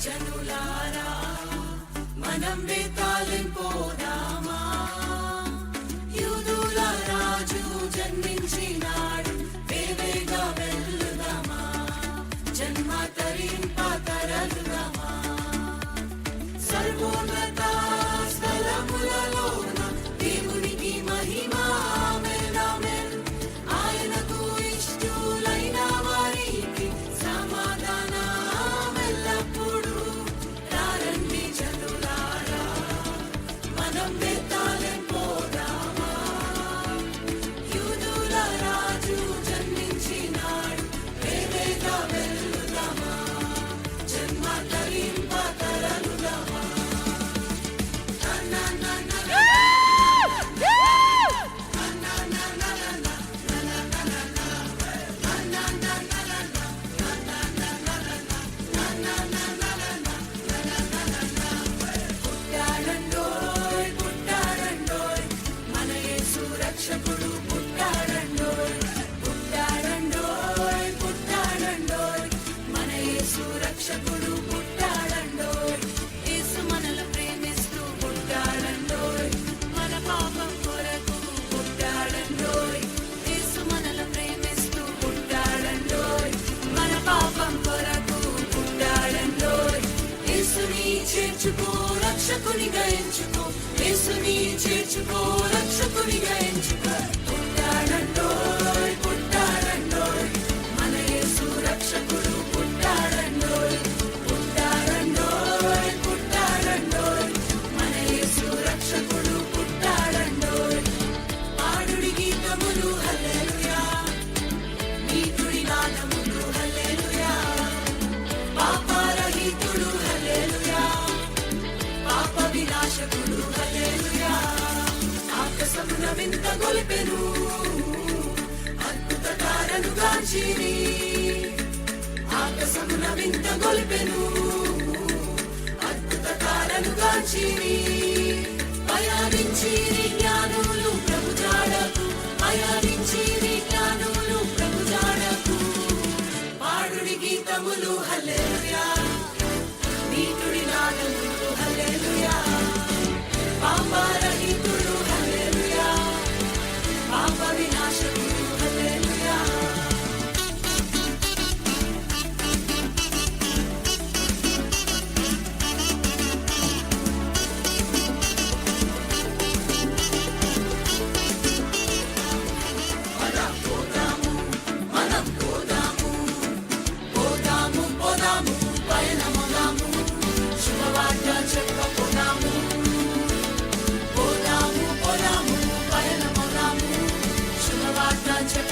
జనులారా మనం బేతాళం పోదామా, యూదుల రాజు జన్మించినాడు వేవేగా వెల్లుదామా, జన్మ తరింప తరలుదామా. సర్వోన్నత స్థలములలోన దేవునికి మహిమా ఆమేన్ ఆమేన్. ఆయనకు ఇష్టులైన వారికి సమాధానం ఎల్లప్పుడూ. రారండి జనులారా మనం బేతాళం పోదామా, యూదుల రాజు జన్మించినాడు వేవేగా వెల్లుదామా, జన్మ తరింప తరలుదామా. పుట్టాడండోయ్ పుట్టాడండోయ్ మన యేసు రక్షకుడు పుట్టాడండోయ్, పుట్టాడండోయ్ పుట్టాడండోయ్ మన యేసు రక్షకుడు పుట్టాడండోయ్. యేసు మనల్ని ప్రేమిస్తూ పుట్టాడండోయ్, మన పాపం కొరకు పుట్టాడండోయ్. యేసు మనల్ని ప్రేమిస్తూ పుట్టాడండోయ్, మన పాపం కొరకు పుట్టాడండోయ్. యేసుని చేర్చుకో రక్షకునిగా ఎంచుకో, యేసుని చేర్చుకో రక్షకునిగా ఎంచుకో. పుట్టాడండోయ్ పుట్టాడండోయ్ మన యేసు రక్షకుడు పుట్టాడండోయ్, పుట్టాడండోయ్ పుట్టాడండోయ్ మన యేసు రక్షకుడు పుట్టాడండోయ్. పాడుడి గీతములు హల్లెలూయా, నీతుడి నాదములు హల్లెలూయా, పాపరహితుడు హల్లెలూయా, పాప వినాశకుడు హల్లెలూయా. ఆకాశమున వింత గొలిపెను అద్భుత కారణుగాంచిని, ఆకాశమున వింత గొలిపెను అద్భుత కారణుగాంచిని. పయానించిరి జ్ఞానులు ప్రభు జాడకు, పయానించిరి జ్ఞానులు ప్రభు జాడకు. పాడుడి గీతములు హల్లెలూయా, నీతుడి నాదములు హల్లెలూయా, పాపరహితుడు హల్లెలూయా, పాప వినాశకుడు హల్లెలూయా. మనం పోదాము పోదాము పోదాము పయనముదాము, శుభవార్త చెప్పపోదాము. పోదాము పోదాము పయనముదాము, శుభవార్త చెప్ప